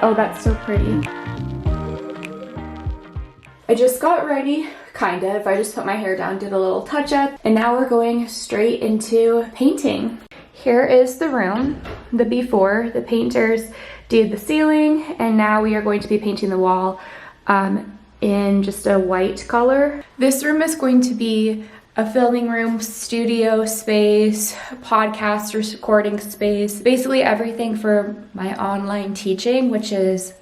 Oh, that's so pretty. I just got ready, kind of. I just put my hair down, did a little touch up, and now we're going straight into painting. Here is the room, the before. The painters did the ceiling, and now we are going to be painting the wall in just a white color. This room is going to be a filming room, studio space, podcast recording space, basically everything for my online teaching, which is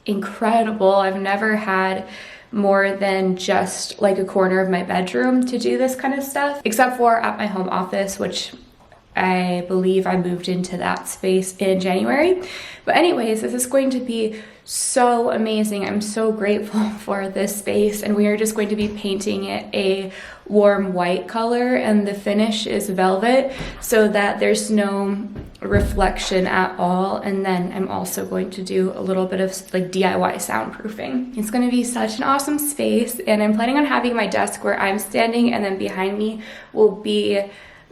incredible. I've never had more than just like a corner of my bedroom to do this kind of stuff, except for at my home office, which I believe I moved into that space in January. But anyways, this is going to be so amazing. I'm so grateful for this space, and we are just going to be painting it a warm white color, and the finish is velvet so that there's no reflection at all. And then I'm also going to do a little bit of like DIY soundproofing. It's going to be such an awesome space, and I'm planning on having my desk where I'm standing, and then behind me will be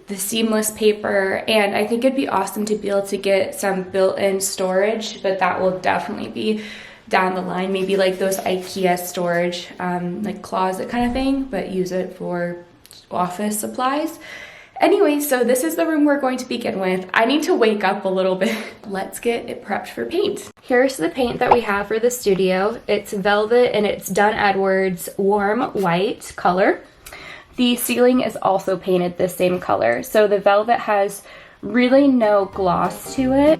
the seamless paper, and I think it'd be awesome to be able to get some built-in storage, but that will definitely be down the line, maybe like those IKEA storage, like closet kind of thing, but use it for office supplies. Anyway, so this is the room we're going to begin with. I need to wake up a little bit. Let's get it prepped for paint. Here's the paint that we have for the studio. It's velvet, and it's Dunn-Edwards warm white color. The ceiling is also painted the same color, so the velvet has really no gloss to it.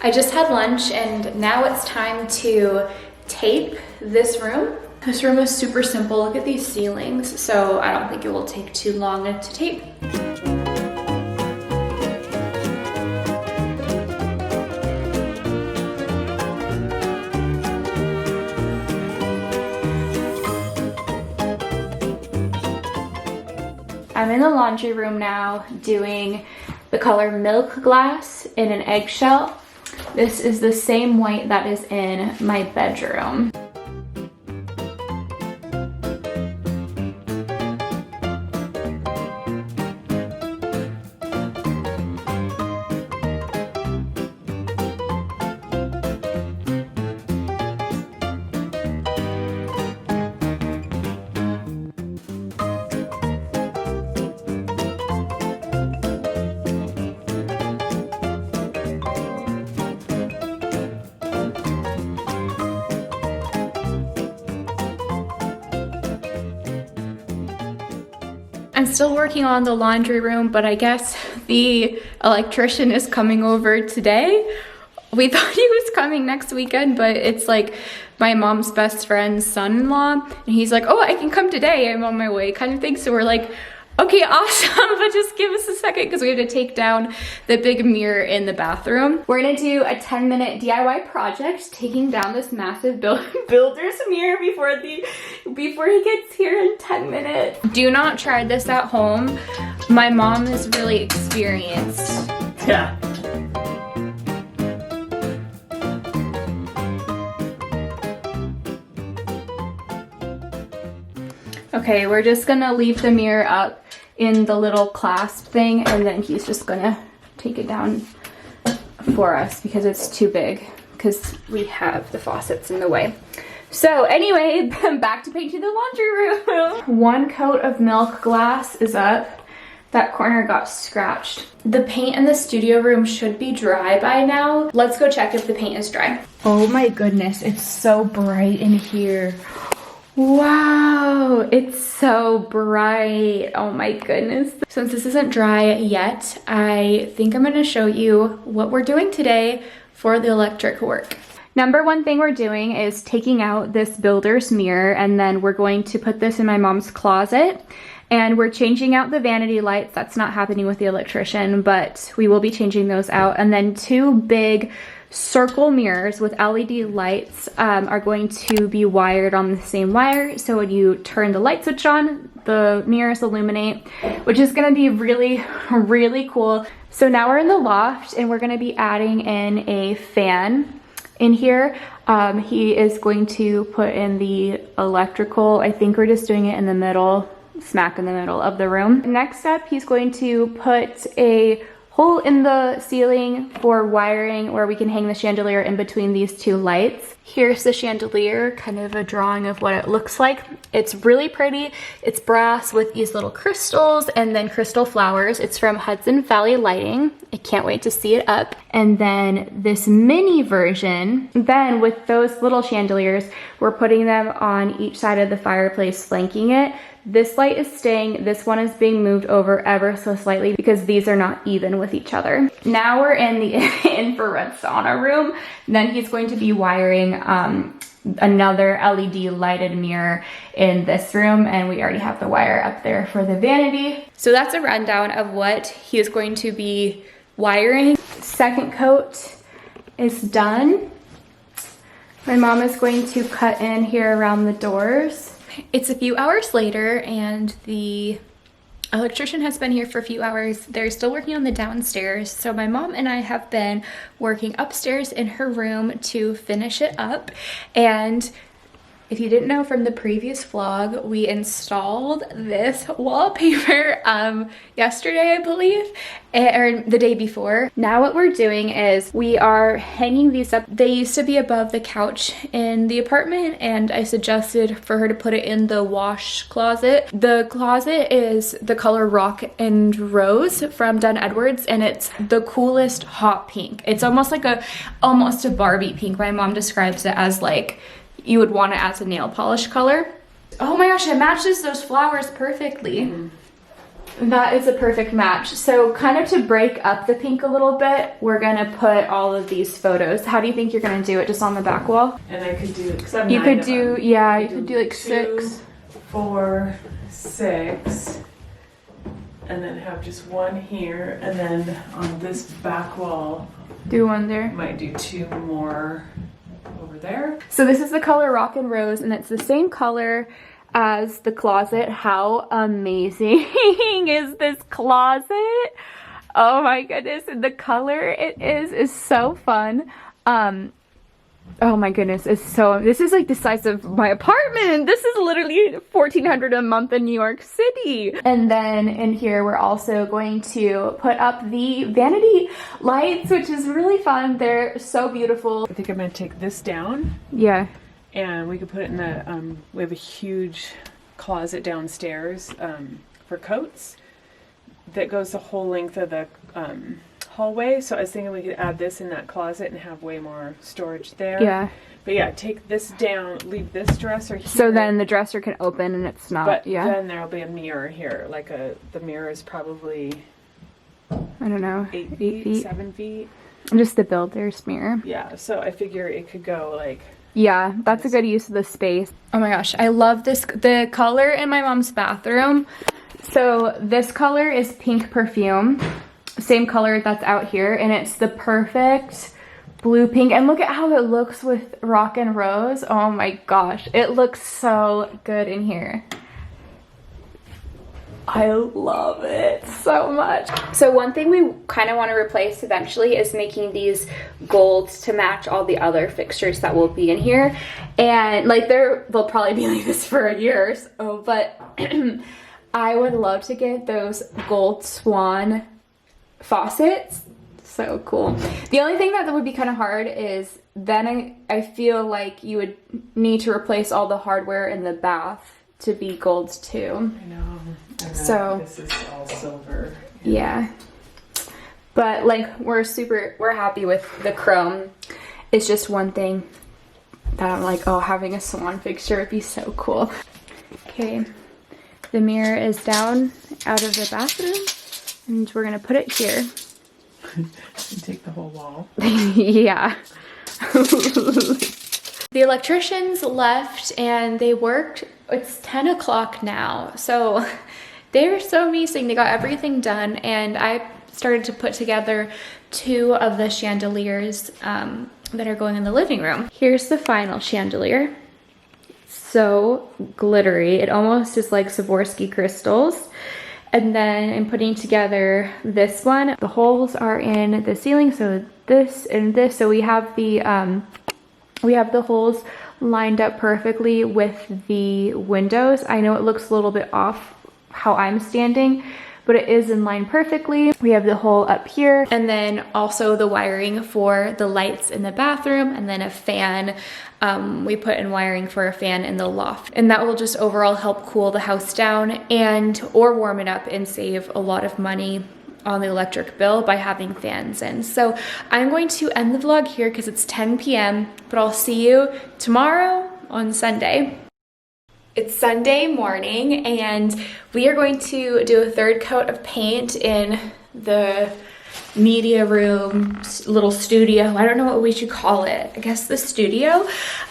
I just had lunch, and now it's time to tape this room. This room is super simple. Look at these ceilings, so I don't think it will take too long to tape. I'm in the laundry room now doing the color Milk Glass in an eggshell. This is the same white that is in my bedroom. I'm still working on the laundry room, but I guess the electrician is coming over today. We thought he was coming next weekend, but it's like my mom's best friend's son-in-law, and he's like, oh, I can come today, I'm on my way kind of thing. So we're like, okay, awesome, but just give us a second because we have to take down the big mirror in the bathroom. We're gonna do a 10-minute DIY project, taking down this massive builder's mirror before he gets here in 10 minutes. Do not try this at home. My mom is really experienced. Yeah. Okay, we're just gonna leave the mirror up in the little clasp thing, and then he's just gonna take it down for us because it's too big because we have the faucets in the way. So anyway, back to painting the laundry room. One coat of milk glass is up. That corner got scratched. The paint in the studio room should be dry by now. Let's go check if the paint is dry. Oh my goodness, it's so bright in here. Wow, it's so bright. Oh my goodness. Since this isn't dry yet, I think I'm gonna show you what we're doing today for the electric work. Number one thing we're doing is taking out this builder's mirror, and then we're going to put this in my mom's closet. And we're changing out the vanity lights. That's not happening with the electrician, but we will be changing those out. And then two big circle mirrors with LED lights are going to be wired on the same wire. So when you turn the light switch on, the mirrors illuminate, which is gonna be really, really cool. So now we're in the loft and we're gonna be adding in a fan in here. He is going to put in the electrical. I think we're just doing it in the middle, smack in the middle of the room. Next up, he's going to put a hole in the ceiling for wiring where we can hang the chandelier in between these two lights. Here's the chandelier, kind of a drawing of what it looks like. It's really pretty. It's brass with these little crystals and then crystal flowers. It's from Hudson Valley Lighting. I can't wait to see it up. And then this mini version, then with those little chandeliers, we're putting them on each side of the fireplace, flanking it. This light is staying, this one is being moved over ever so slightly because these are not even with each other. Now we're in the infrared sauna room. Then he's going to be wiring another LED lighted mirror in this room, and we already have the wire up there for the vanity. So that's a rundown of what he is going to be wiring. Second coat is done. My mom is going to cut in here around the doors. It's a few hours later and the electrician has been here for a few hours. They're still working on the downstairs. So my mom and I have been working upstairs in her room to finish it up. And if you didn't know from the previous vlog, we installed this wallpaper yesterday, I believe, or the day before. Now what we're doing is we are hanging these up. They used to be above the couch in the apartment, and I suggested for her to put it in the wash closet. The closet is the color Rock and Rose from Dunn-Edwards, and it's the coolest hot pink. It's almost like almost a Barbie pink. My mom describes it as like you would want it as a nail polish color. Oh my gosh, it matches those flowers perfectly. Mm-hmm. That is a perfect match. So kind of to break up the pink a little bit, we're gonna put all of these photos. How do you think you're gonna do it? Just on the back wall? And I could do, because I'm You nine could do, them. yeah, you could do like 2, 6. 4, 6, and then have just one here, and then on this back wall, Do one there. might do 2 more over there. So this is the color Rock and Rose, and it's the same color as the closet. How amazing is this closet? Oh my goodness, and the color it is so fun. Oh my goodness, this is like the size of my apartment. This is literally $1,400 a month in New York City. And then in here, we're also going to put up the vanity lights, which is really fun. They're so beautiful. I think I'm gonna take this down. Yeah. And we could put it in the, we have a huge closet downstairs for coats that goes the whole length of the hallway. So I was thinking we could add this in that closet and have way more storage there. Yeah. But yeah, take this down, leave this dresser here. So then the dresser can open and it's not, But yeah. then there'll be a mirror here. Like the mirror is probably, I don't know, 8 feet. feet, 7 feet. Just the builder's mirror. Yeah, so I figure it could go like... Yeah, that's a good use of the space. Oh my gosh, I love this, the color in my mom's bathroom. So this color is pink Perfume, same color that's out here, and it's the perfect blue pink. And look at how it looks with Rock and Rose. Oh my gosh, it looks so good in here. I love it so much. So one thing we kind of want to replace eventually is making these golds to match all the other fixtures that will be in here. And like they'll probably be like this for a year or so, but I would love to get those gold swan faucets. So cool. The only thing that would be kind of hard is then I feel like you would need to replace all the hardware in the bath to be gold too. I know. So this is all silver. Yeah. But like we're happy with the chrome. It's just one thing that I'm like, oh, having a salon fixture would be so cool. Okay. The mirror is down out of the bathroom and we're gonna put it here. Take the whole wall. Yeah. The electricians left and they worked. It's 10 o'clock now. So they're so amazing. They got everything done and I started to put together 2 of the chandeliers that are going in the living room. Here's the final chandelier. So glittery. It almost is like Swarovski crystals. And then I'm putting together this one. The holes are in the ceiling, so this and this. So we have the holes lined up perfectly with the windows. I know it looks a little bit off how I'm standing, but it is in line perfectly. We have the hole up here, and then also the wiring for the lights in the bathroom, and then a fan. We put in wiring for a fan in the loft, and that will just overall help cool the house down or warm it up and save a lot of money on the electric bill by having fans in. So I'm going to end the vlog here because it's 10 p.m., but I'll see you tomorrow on Sunday. It's Sunday morning and we are going to do a 3rd coat of paint in the media room, little studio. I don't know what we should call it. I guess the studio.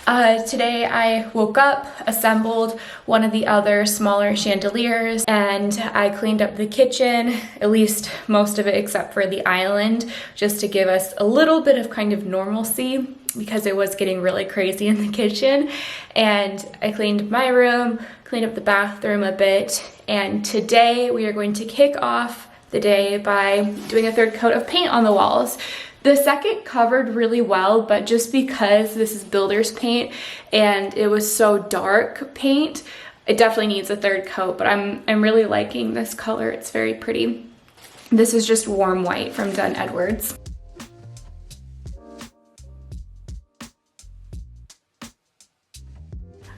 Today I woke up, assembled one of the other smaller chandeliers, and I cleaned up the kitchen, at least most of it except for the island, just to give us a little bit of kind of normalcy because it was getting really crazy in the kitchen. And I cleaned my room, cleaned up the bathroom a bit, and today we are going to kick off the day by doing a 3rd coat of paint on the walls. The 2nd covered really well, but just because this is builder's paint and it was so dark paint, it definitely needs a 3rd coat, but I'm really liking this color. It's very pretty. This is just warm white from Dunn-Edwards.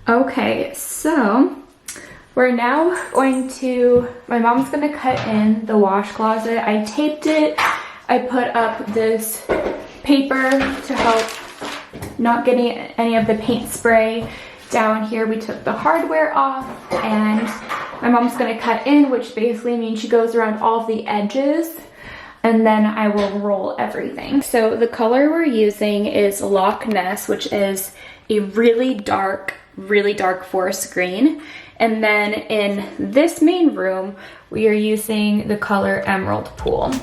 Okay, so we're now going to, my mom's gonna cut in the wash closet. I taped it. I put up this paper to help not getting any of the paint spray down here. We took the hardware off and my mom's gonna cut in, which basically means she goes around all of the edges and then I will roll everything. So the color we're using is Loch Ness, which is a really dark forest green. And then in this main room, we are using the color Emerald Pool.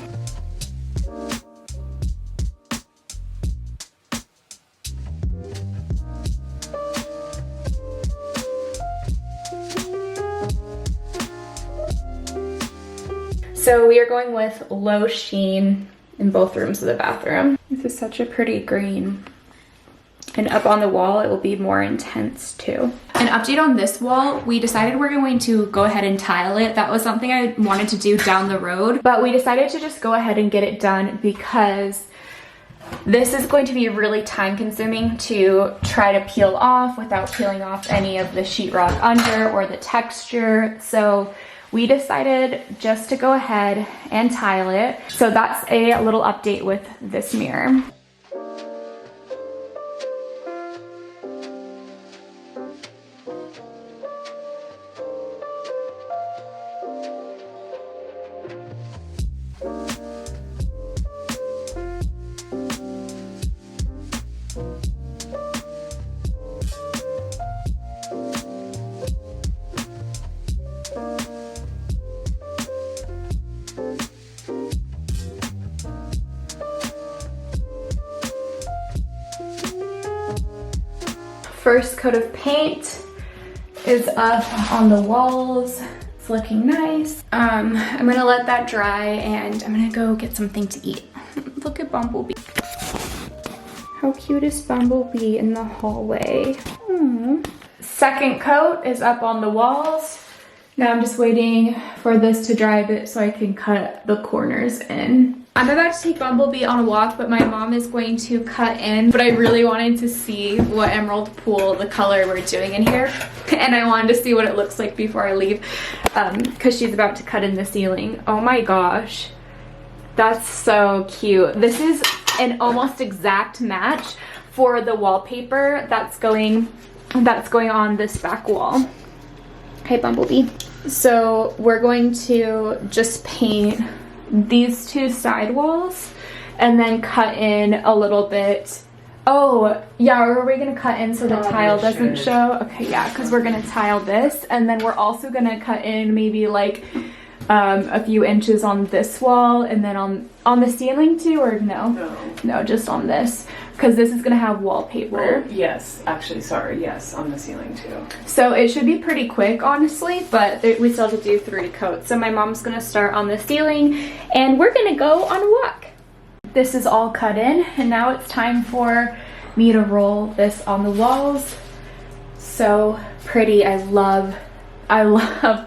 So we are going with low sheen in both rooms of the bathroom. This is such a pretty green. And up on the wall, it will be more intense too. An update on this wall, we decided we're going to go ahead and tile it. That was something I wanted to do down the road, but we decided to just go ahead and get it done because this is going to be really time consuming to try to peel off without peeling off any of the sheetrock under or the texture. So we decided just to go ahead and tile it. So that's a little update with this mirror. First coat of paint is up on the walls. It's looking nice. I'm gonna let that dry and I'm gonna go get something to eat. Look at Bumblebee. How cute is Bumblebee in the hallway? Aww. Second coat is up on the walls. Now I'm just waiting for this to dry a bit so I can cut the corners in. I'm about to take Bumblebee on a walk, but my mom is going to cut in. But I really wanted to see what emerald pool, the color we're doing in here. And I wanted to see what it looks like before I leave, because she's about to cut in the ceiling. Oh my gosh. That's so cute. This is an almost exact match for the wallpaper that's going on this back wall. Okay, Bumblebee. So we're going to just paint these two side walls and then cut in a little bit. Oh yeah, or are we gonna cut in so the tile doesn't show? Okay, yeah, because we're gonna tile this, and then we're also gonna cut in maybe like a few inches on this wall, and then on the ceiling too, or no, just on this, because this is gonna have wallpaper. Well, yes, actually, sorry, yes, on the ceiling too. So it should be pretty quick, honestly, but we still have to do 3 coats. So my mom's gonna start on the ceiling, and we're gonna go on a walk. This is all cut in, and now it's time for me to roll this on the walls. So pretty. I love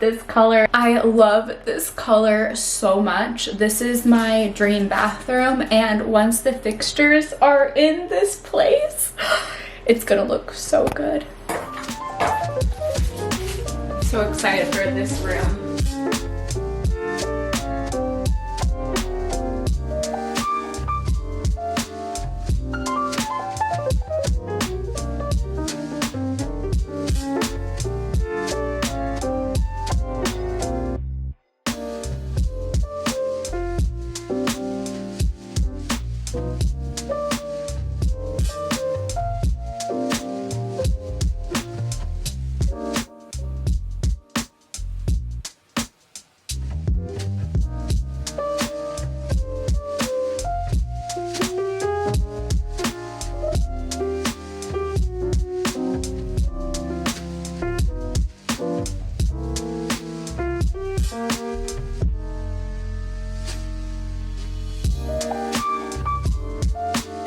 this color. I love this color so much. This is my dream bathroom, and once the fixtures are in this place, it's gonna look so good. So excited for this room.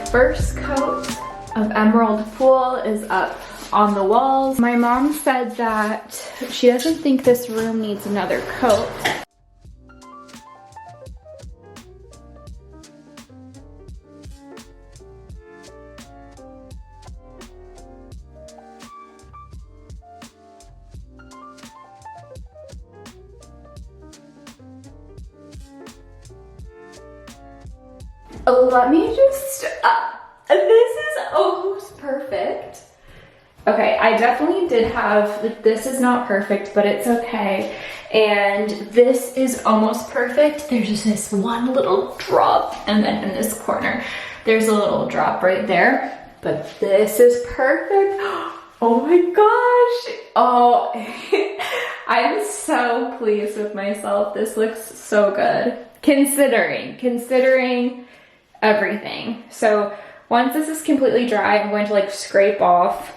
First coat of emerald pool is up on the walls. My mom said that she doesn't think this room needs another coat. Let me just, this is almost perfect. Okay, I definitely did have, this is not perfect, but it's okay. And this is almost perfect. There's just this one little drop, and then in this corner, there's a little drop right there. But this is perfect. Oh my gosh. Oh, I'm so pleased with myself. This looks so good. Considering everything. So once this is completely dry, I'm going to like scrape off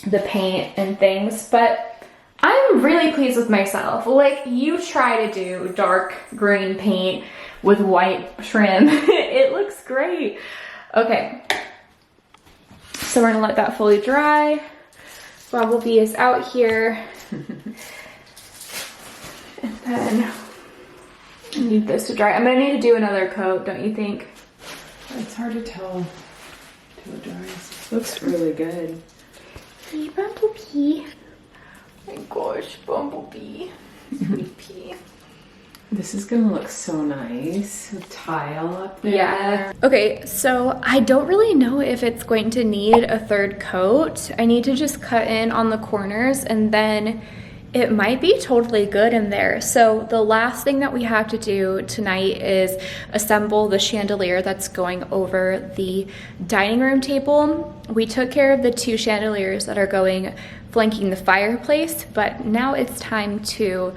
the paint and things, but I'm really pleased with myself. Like, you try to do dark green paint with white trim. It looks great. Okay, so we're gonna let that fully dry. Bumblebee is out here. And then I need this to dry. I'm gonna need to do another coat, don't you think? It's hard to tell till it dries. Looks really good. Hey, Bumblebee. Oh my gosh, Bumblebee. Sweet pea. This is gonna look so nice with tile up there. Yeah. Okay, so I don't really know if it's going to need a third coat. I need to just cut in on the corners, and then it might be totally good in there. So the last thing that we have to do tonight is assemble the chandelier that's going over the dining room table. We took care of the 2 chandeliers that are going flanking the fireplace, but now it's time to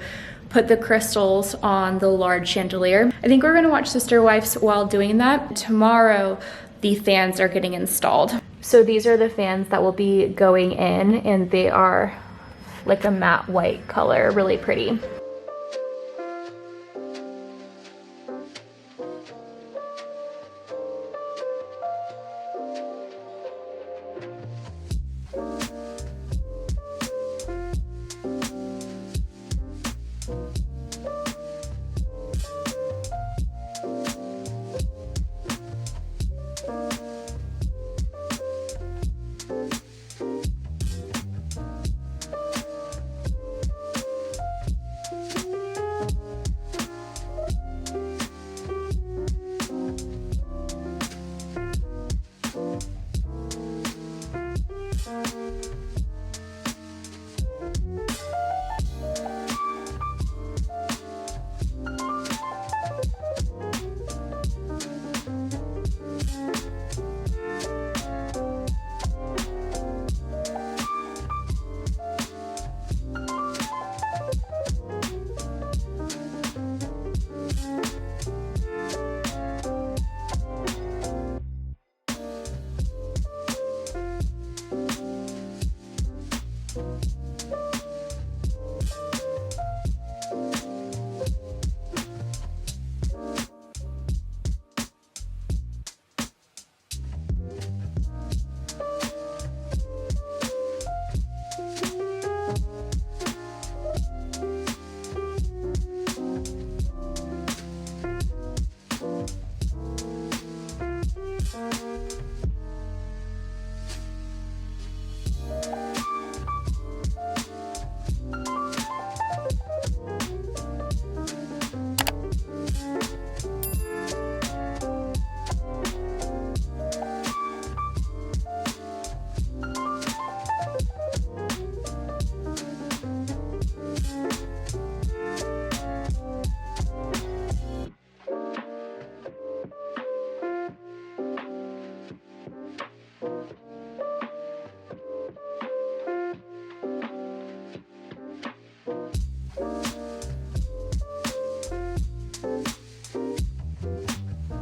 put the crystals on the large chandelier. I think we're gonna watch Sister Wives while doing that. Tomorrow, the fans are getting installed. So these are the fans that will be going in, and they are like a matte white color, really pretty.